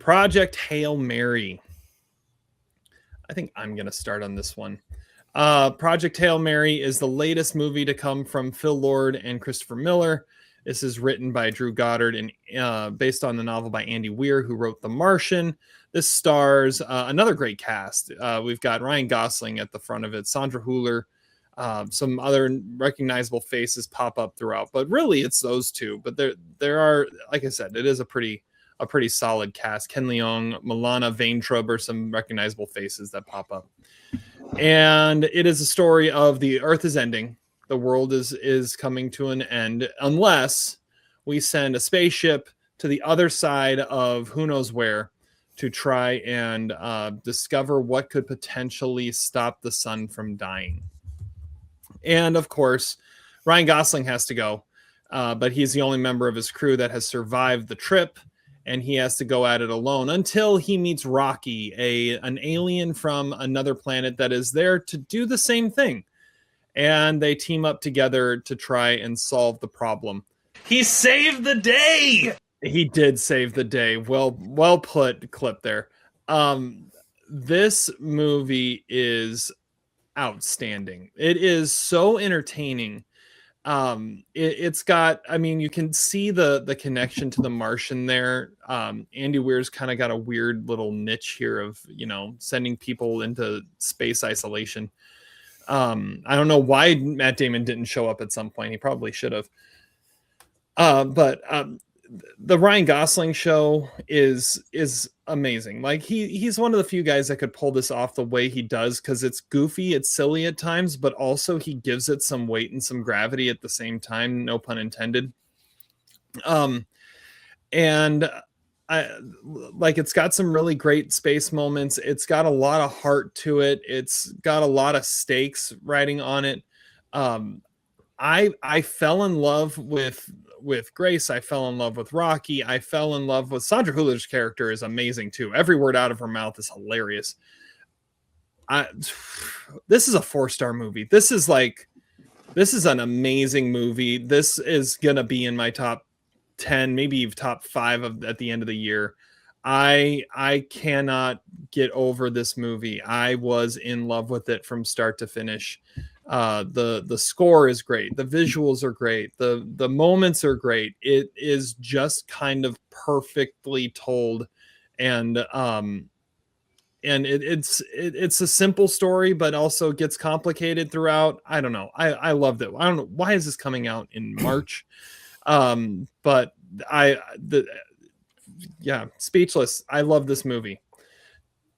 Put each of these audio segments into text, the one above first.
Project Hail Mary. I think I'm going to start on this one. Project Hail Mary is the latest movie to come from Phil Lord and Christopher Miller. This is written by Drew Goddard and based on the novel by Andy Weir, who wrote The Martian. This stars another great cast. We've got Ryan Gosling at the front of it, Sandra Hüller, some other recognizable faces pop up throughout, but really it's those two. But there are, like I said, it is a pretty solid cast. Ken Leung, Milana Vaintrub are some recognizable faces that pop up. And it is a story of the Earth is ending. The world is coming to an end unless we send a spaceship to the other side of who knows where to try and discover what could potentially stop the sun from dying. And of course, Ryan Gosling has to go, but he's the only member of his crew that has survived the trip. And he has to go at it alone until he meets Rocky, an alien from another planet that is there to do the same thing. And they team up together to try and solve the problem. He saved the day! He did save the day. Well put, clip there. This movie is outstanding. It is so entertaining. It's got, I mean, you can see the connection to The Martian there. Andy Weir's kind of got a weird little niche here of, sending people into space isolation. I don't know why Matt Damon didn't show up at some point. He probably should have. But the Ryan Gosling show is amazing. Like he's one of the few guys that could pull this off the way he does, because it's goofy, it's silly at times, but also he gives it some weight and some gravity at the same time, no pun intended. And it's got some really great space moments. It's got a lot of heart to it. It's got a lot of stakes riding on it. I fell in love with Grace. I fell in love with Rocky. I fell in love with Sandra Hüller's character is amazing too. Every word out of her mouth is hilarious. This is a 4-star movie. This is an amazing movie. This is going to be in my top 10, maybe top 5 at the end of the year. I cannot get over this movie. I was in love with it from start to finish. The score is great. The visuals are great. The moments are great. It is just kind of perfectly told. And it's a simple story, but also gets complicated throughout. I don't know. I loved it. I don't know. Why is this coming out in March? But speechless. I love this movie.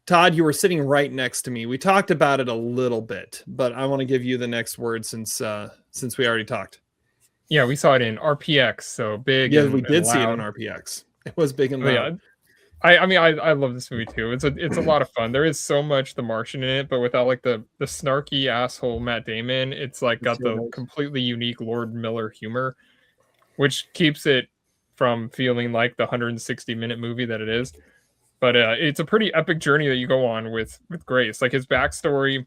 Todd, you were sitting right next to me. We talked about it a little bit, but I want to give you the next word since we already talked. Yeah, we saw it in RPX, so big. Yeah, we did see it in RPX. It was big and loud. Yeah. I love this movie too. It's a lot of fun. There is so much The Martian in it, but without like the snarky asshole Matt Damon, it's like got the completely unique Lord Miller humor, which keeps it from feeling like the 160-minute movie that it is. But it's a pretty epic journey that you go on with Grace. Like his backstory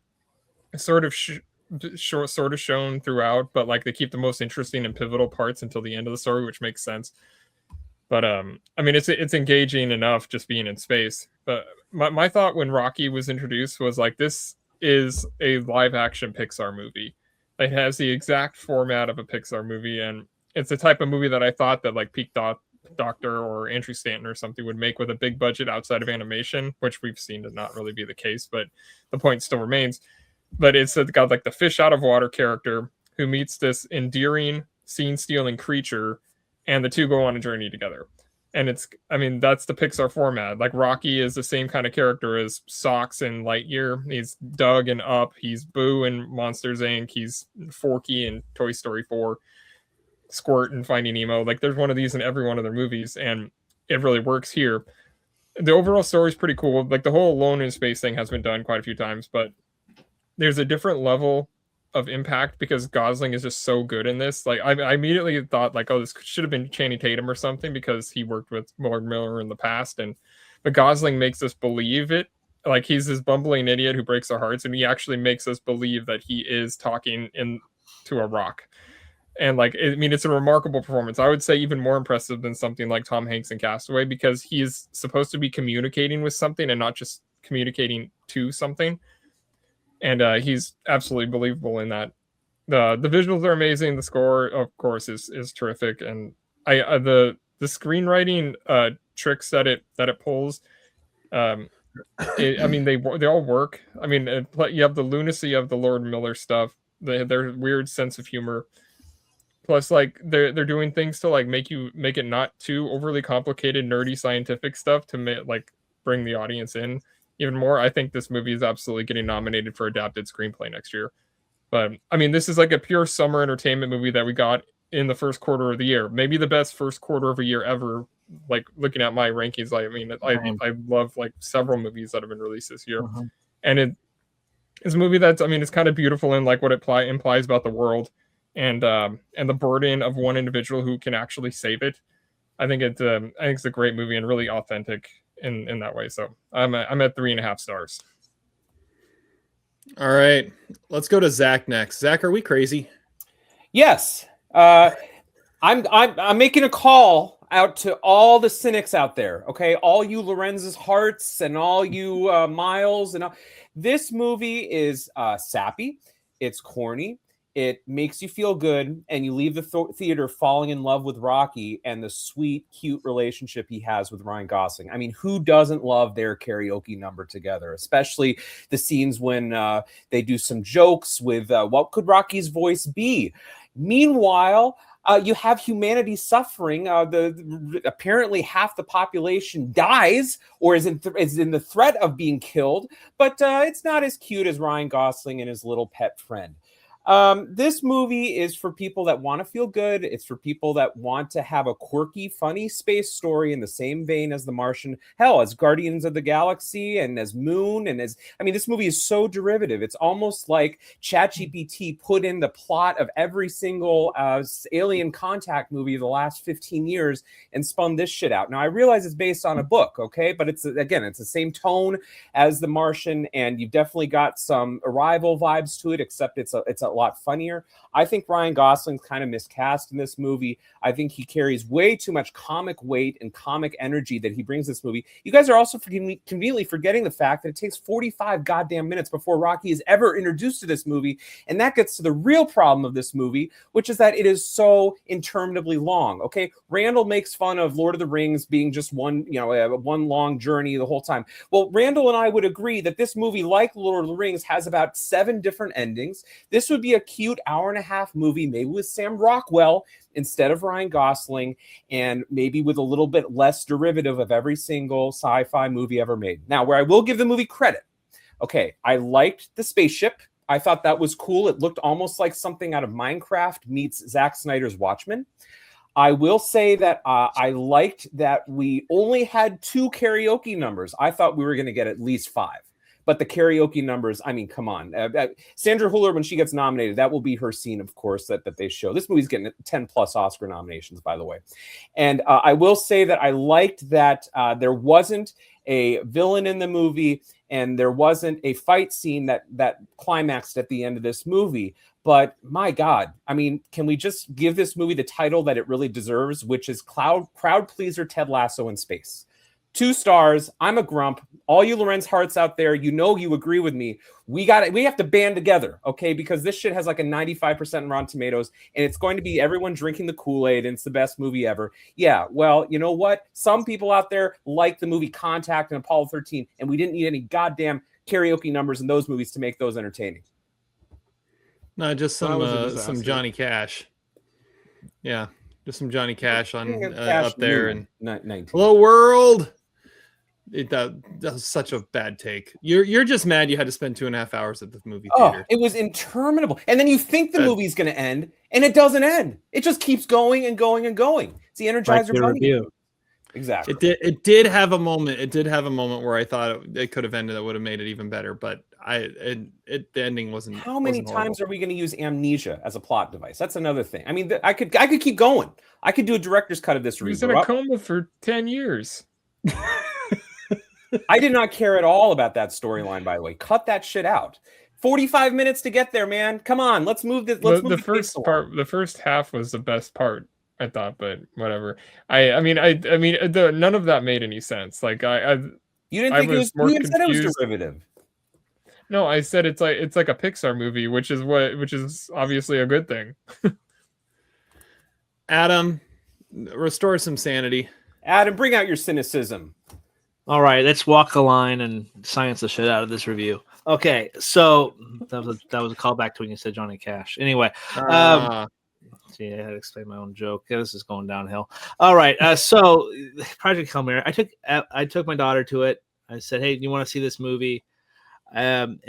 is sort of shown throughout, but like they keep the most interesting and pivotal parts until the end of the story, which makes sense. But I mean, it's engaging enough just being in space. But my thought when Rocky was introduced was like, this is a live action Pixar movie. It has the exact format of a Pixar movie, and it's the type of movie that I thought that like Peak Doctor or Andrew Stanton or something would make with a big budget outside of animation, which we've seen to not really be the case, but the point still remains. But it's got like the fish out of water character who meets this endearing scene-stealing creature, and the two go on a journey together. And that's the Pixar format. Like Rocky is the same kind of character as Socks in Lightyear. He's Doug and Up. He's Boo in Monsters Inc. He's Forky in Toy Story 4. Squirt and Finding Nemo. Like there's one of these in every one of their movies, and it really works here. The overall story is pretty cool. Like the whole Alone in Space thing has been done quite a few times, but there's a different level of impact because Gosling is just so good in this. Like I immediately thought like, oh, this should have been Channing Tatum or something because he worked with Lord Miller in the past, but Gosling makes us believe it. Like he's this bumbling idiot who breaks our hearts, and he actually makes us believe that he is talking to a rock. And like, I mean, it's a remarkable performance. I would say even more impressive than something like Tom Hanks in Castaway, because he is supposed to be communicating with something and not just communicating to something. And he's absolutely believable in that. The visuals are amazing. The score, of course, is terrific. And the screenwriting tricks that it pulls, I mean, they all work. I mean, you have the lunacy of the Lord Miller stuff, their weird sense of humor. Plus, like they're doing things to like make it not too overly complicated, nerdy scientific stuff to like bring the audience in even more. I think this movie is absolutely getting nominated for adapted screenplay next year. But I mean, this is like a pure summer entertainment movie that we got in the first quarter of the year. Maybe the best first quarter of a year ever. Like looking at my rankings, I mean, I love like several movies that have been released this year, and it's a movie that's, I mean, it's kind of beautiful in like what it implies about the world. And the burden of one individual who can actually save it. I think it's a great movie and really authentic in that way. So I'm at 3.5 stars. All right, let's go to Zach next. Zach, are we crazy? Yes. I'm making a call out to all the cynics out there. Okay, all you Lorenz's Hearts and all you Miles and all. This movie is sappy. It's corny. It makes you feel good, and you leave the theater falling in love with Rocky and the sweet, cute relationship he has with Ryan Gosling. I mean, who doesn't love their karaoke number together? Especially the scenes when they do some jokes with what could Rocky's voice be? Meanwhile, you have humanity suffering. Apparently half the population dies or is in the threat of being killed, but it's not as cute as Ryan Gosling and his little pet friend. This movie is for people that want to feel good. It's for people that want to have a quirky, funny space story in the same vein as The Martian. Hell, as Guardians of the Galaxy and as Moon and as, I mean, this movie is so derivative. It's almost like ChatGPT put in the plot of every single alien contact movie of the last 15 years and spun this shit out. Now, I realize it's based on a book, okay? But it's the same tone as The Martian, and you've definitely got some Arrival vibes to it, except it's a lot funnier. I think Ryan Gosling's kind of miscast in this movie. I think he carries way too much comic weight and comic energy that he brings this movie. You guys are also conveniently forgetting the fact that it takes 45 goddamn minutes before Rocky is ever introduced to this movie. And that gets to the real problem of this movie, which is that it is so interminably long. Okay. Randall makes fun of Lord of the Rings being just one long journey the whole time. Well, Randall and I would agree that this movie, like Lord of the Rings, has about 7 different endings. This would be a cute hour-and-a-half movie, maybe with Sam Rockwell instead of Ryan Gosling, and maybe with a little bit less derivative of every single sci-fi movie ever made. Now, where I will give the movie credit, okay, I liked the spaceship. I thought that was cool. It looked almost like something out of Minecraft meets Zack Snyder's Watchmen. I will say that I liked that we only had 2 karaoke numbers. I thought we were going to get at least 5. But the karaoke numbers, I mean, come on. Sandra Hüller, when she gets nominated, that will be her scene, of course, that they show. This movie's getting 10-plus Oscar nominations, by the way. And I will say that I liked that there wasn't a villain in the movie and there wasn't a fight scene that climaxed at the end of this movie. But my God, I mean, can we just give this movie the title that it really deserves, which is Crowd Pleaser Ted Lasso in Space? 2 stars. I'm a grump. All you Lorenz Hearts out there, you agree with me. We have to band together, okay? Because this shit has like a 95% in Rotten Tomatoes, and it's going to be everyone drinking the Kool-Aid, and it's the best movie ever. Yeah, well, you know what? Some people out there like the movie Contact and Apollo 13, and we didn't need any goddamn karaoke numbers in those movies to make those entertaining. No, just some Johnny Cash. Yeah, just some Johnny Cash on up there and 19. Hello World. That was such a bad take. You're just mad you had to spend 2.5 hours at the movie theater. It was interminable. And then you think the movie's going to end, and it doesn't end. It just keeps going and going and going. It's the Energizer Bunny. Exactly. It did have a moment. It did have a moment where I thought it could have ended that would have made it even better. But the ending wasn't. How many times horrible. Are we going to use amnesia as a plot device? That's another thing. I mean, I could keep going. I could do a director's cut of this. He was in a coma for 10 years. I did not care at all about that storyline, by the way. Cut that shit out. 45 minutes to get there, man. Come on, let's move this. Let's move the first part. The first half was the best part, I thought, but whatever. I mean, none of that made any sense. Like you didn't I think it was. more You said it was confused. derivative. No, I said it's like a Pixar movie, which is obviously a good thing. Adam, restore some sanity. Adam, bring out your cynicism. All right, let's walk the line and science the shit out of this review. Okay, so that was a callback to when you said Johnny Cash. Anyway, see, I had to explain my own joke. Yeah, this is going downhill. All right, so Project Hail Mary. I took my daughter to it. I said, "Hey, do you want to see this movie?" And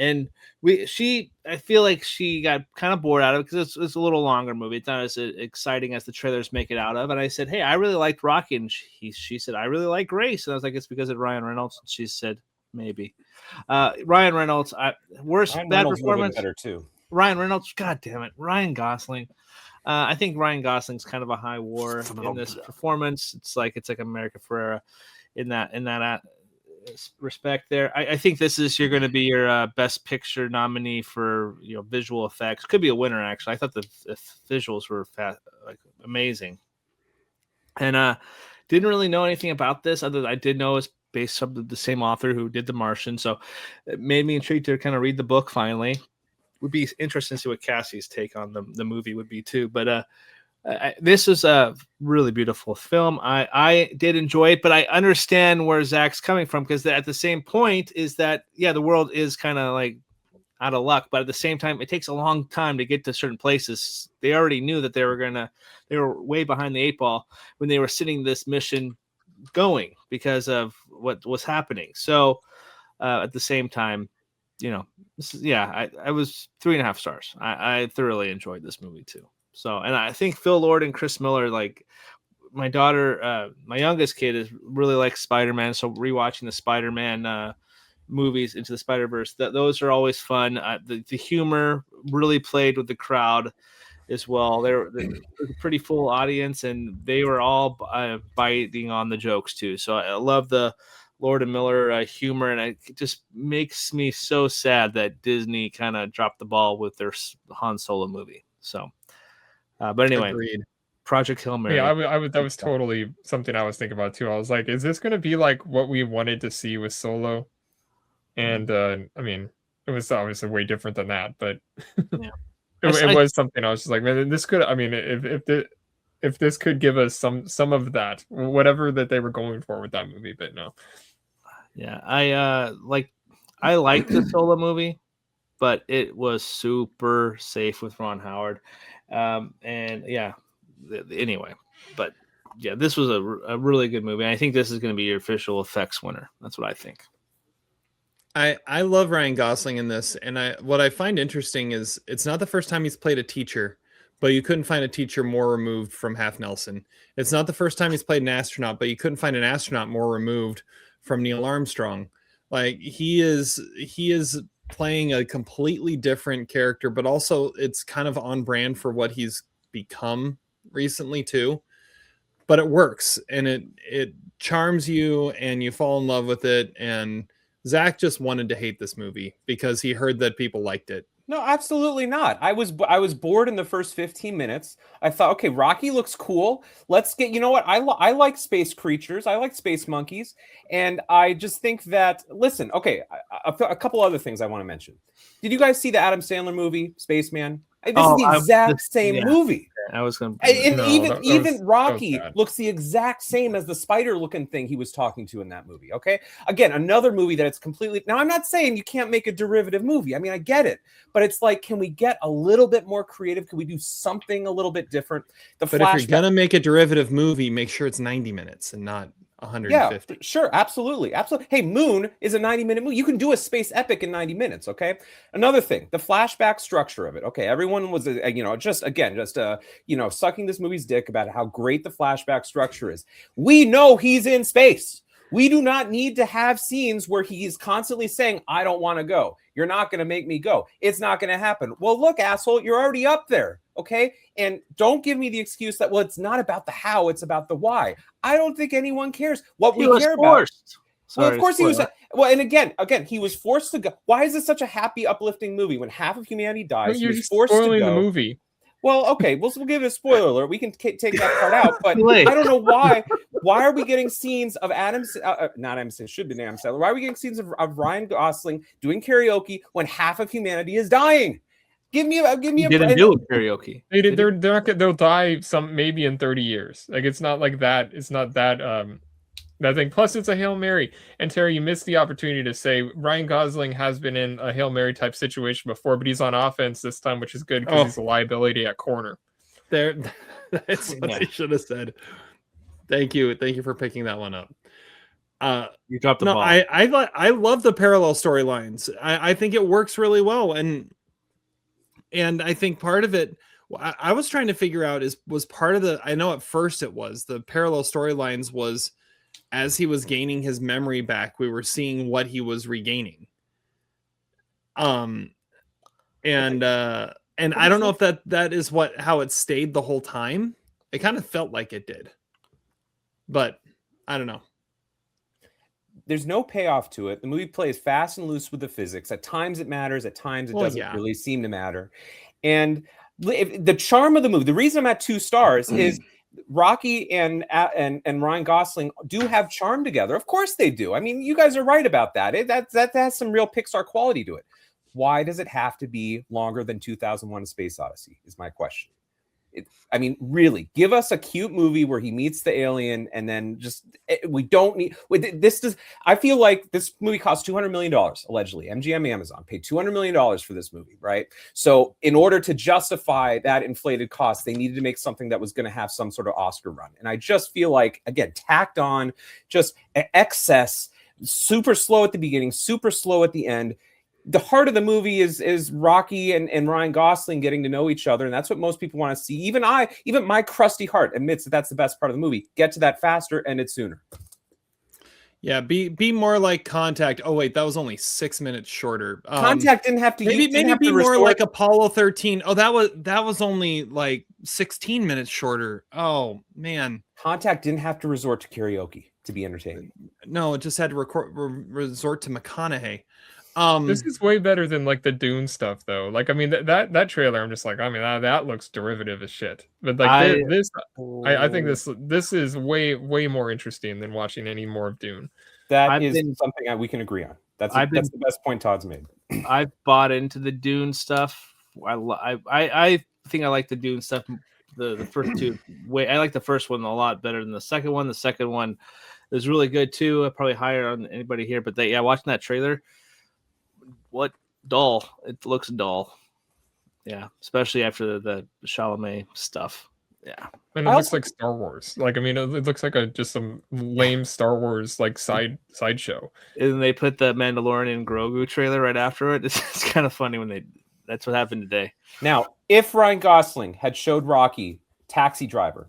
I feel like she got kind of bored out of it because it's a little longer movie. It's not as exciting as the trailers make it out of. And I said, "Hey, I really liked Rocky," and she said, "I really like Grace." And I was like, "It's because of Ryan Reynolds." And she said, "Maybe." Ryan Reynolds, bad performance. Better too. Ryan Reynolds, God damn it, Ryan Gosling. I think Ryan Gosling's kind of a high war in this performance. It's like America Ferrera in that respect there. I think you're going to be your best picture nominee for visual effects. Could be a winner actually. I thought the visuals were amazing, and didn't really know anything about this other than I did know it's based on the same author who did The Martian, so it made me intrigued to kind of read the book finally. Would be interesting to see what Cassie's take on the movie would be too, but this is a really beautiful film. I did enjoy it, but I understand where Zach's coming from because at the same point is that the world is kind of like out of luck, but at the same time it takes a long time to get to certain places. They already knew that they were way behind the 8 ball when they were sitting this mission going because of what was happening. So at the same time, I was 3.5 stars. I thoroughly enjoyed this movie too. So, and I think Phil Lord and Chris Miller, like my daughter, my youngest kid really likes Spider-Man. So rewatching the Spider-Man movies, Into the Spider-Verse, those are always fun. The humor really played with the crowd as well. They're a pretty full audience and they were all biting on the jokes too. So I love the Lord and Miller humor, and it just makes me so sad that Disney kind of dropped the ball with their Han Solo movie. So, but anyway, Agreed. Project Hail Mary. Yeah, that was totally something I was thinking about too. I was like, is this going to be like what we wanted to see with Solo? And I mean, it was obviously way different than that, but it was something I was just like, man, this could. I mean, if this could give us some of that, whatever that they were going for with that movie, but no. Yeah, I liked the Solo movie, but it was super safe with Ron Howard, anyway, but yeah, this was a really good movie. I think this is going to be your official effects winner. That's what I think. I love Ryan Gosling in this, and what I find interesting is it's not the first time he's played a teacher, but you couldn't find a teacher more removed from Half Nelson. It's not the first time he's played an astronaut, but you couldn't find an astronaut more removed from Neil Armstrong. Like he is playing a completely different character, but also it's kind of on brand for what he's become recently too. But it works and it charms you and you fall in love with it. And Zach just wanted to hate this movie because he heard that people liked it. No, absolutely not. I was bored in the first 15 minutes. I thought, okay, Rocky looks cool. Let's get, you know what? I like space creatures. I like space monkeys. And I just think that, listen, okay, a couple other things I want to mention. Did you guys see the Adam Sandler movie, Spaceman? This is the exact same movie. I was going to. And even Rocky looks the exact same as the spider-looking thing he was talking to in that movie. Okay, again, another movie that it's completely. Now, I'm not saying you can't make a derivative movie. I mean, I get it, but it's like, can we get a little bit more creative? Can we do something a little bit different? But if you're gonna make a derivative movie, make sure it's 90 minutes and not 150. Yeah, sure, absolutely. Hey, Moon is a 90-minute movie. You can do a space epic in 90 minutes, okay? Another thing, the flashback structure of it. Okay, everyone was, sucking this movie's dick about how great the flashback structure is. We know he's in space. We do not need to have scenes where he's constantly saying, I don't want to go. You're not going to make me go. It's not going to happen. Well, look, asshole, you're already up there. Okay. And don't give me the excuse that, well, it's not about the how, it's about the why. I don't think anyone cares. What we care about. Sorry, Well, of course he was. spoiler. Well, and again, he was forced to go. Why is this such a happy, uplifting movie when half of humanity dies? He You're was just forced to spoiling go. the movie. Well, okay, we'll give it a spoiler alert. We can take that part out, but Too late. I don't know why. Why are we getting scenes of not Adam Sandler, should be Adam Sandler. Why are we getting scenes of Ryan Gosling doing karaoke when half of humanity is dying? Give me a. He didn't do karaoke. They're not. They'll die maybe in 30 years. Like it's not like that. It's not that that thing. Plus, it's a Hail Mary. And Terry, you missed the opportunity to say Ryan Gosling has been in a Hail Mary type situation before, but he's on offense this time, which is good because he's a liability at corner. That's what I should have said. Thank you for picking that one up. You dropped the ball. I love the parallel storylines. I think it works really well, and I think part of it I was trying to figure out was part of the. I know at first it was the parallel storylines was as he was gaining his memory back, we were seeing what he was regaining. And I don't know if that is how it stayed the whole time. It kind of felt like it did, but I don't know. There's no payoff to it. The movie plays fast and loose with the physics. At times it matters. At times it doesn't really seem to matter. And the charm of the movie, the reason I'm at 2 stars is Rocky and Ryan Gosling do have charm together. Of course they do. I mean, you guys are right about that. That has some real Pixar quality to it. Why does it have to be longer than 2001: A Space Odyssey is my question. I mean, really, give us a cute movie where he meets the alien, and then we don't need this. I feel like this movie cost $200 million allegedly. MGM Amazon paid $200 million for this movie, right? So, in order to justify that inflated cost, they needed to make something that was going to have some sort of Oscar run. And I just feel like, again, tacked on, just excess, super slow at the beginning, super slow at the end. The heart of the movie is Rocky and Ryan Gosling getting to know each other, and that's what most people want to see. Even my crusty heart admits that that's the best part of the movie. Get to that faster, and it's sooner. Yeah, be more like Contact. Oh wait, that was only 6 minutes shorter. Contact didn't have to. Maybe be more like Apollo 13. Oh, that was only like 16 minutes shorter. Oh man, Contact didn't have to resort to karaoke to be entertaining. No, it just had to resort to McConaughey. This is way better than like the Dune stuff, though. Like, I mean, that trailer, I'm just like, I mean, that looks derivative as shit. But like I think this is way more interesting than watching any more of Dune. That is something we can agree on. That's the best point Todd's made. I've bought into the Dune stuff. I think I like the Dune stuff. The first two. I like the first one a lot better than the second one. The second one is really good too. Probably higher on anybody here, but watching that trailer. What dull? It looks dull. Yeah, especially after the Chalamet stuff. Yeah, and it looks like Star Wars. Like, I mean, it looks like just some lame Star Wars like sideshow. And they put the Mandalorian and Grogu trailer right after it. It's kind of funny when that's what happened today. Now, if Ryan Gosling had showed Rocky Taxi Driver,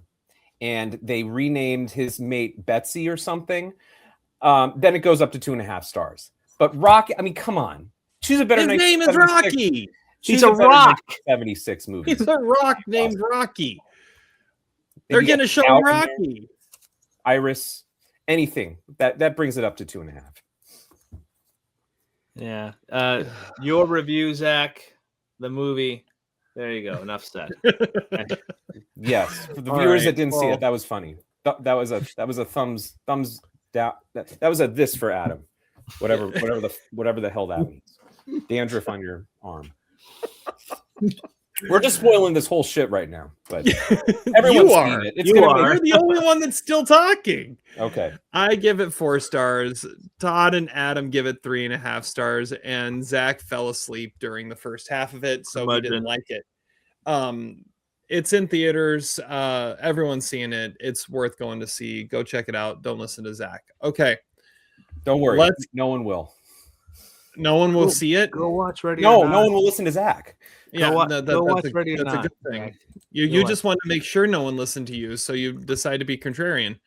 and they renamed his mate Betsy or something, then it goes up to 2.5 stars. But Rocky, I mean, come on. Choose a better name. His name is Rocky. He's a rock. 76 movie. He's a rock named Rocky. They're going to show Rocky. Iris, anything. That brings it up to 2.5. Yeah. Your review, Zach, the movie. There you go. Enough said. Yes. For the viewers that didn't see it, that was funny. That was a thumbs down. That was a this for Adam. Whatever the hell that means. Dandruff on your arm. We're just spoiling this whole shit right now, but everyone's seen it. You're the only one that's still talking. Okay. I give it 4 stars. Todd and Adam give it 3.5 stars, and Zach fell asleep during the first half of it, so he didn't like it. It's in theaters. Everyone's seeing it. It's worth going to see. Go check it out. Don't listen to Zach. Okay. Don't worry. No one will. No one will see it. Go watch Ready. No one will listen to Zach. Yeah, go watch Ready or Not. That's a good thing. You just want to make sure no one listened to you, so you decide to be contrarian.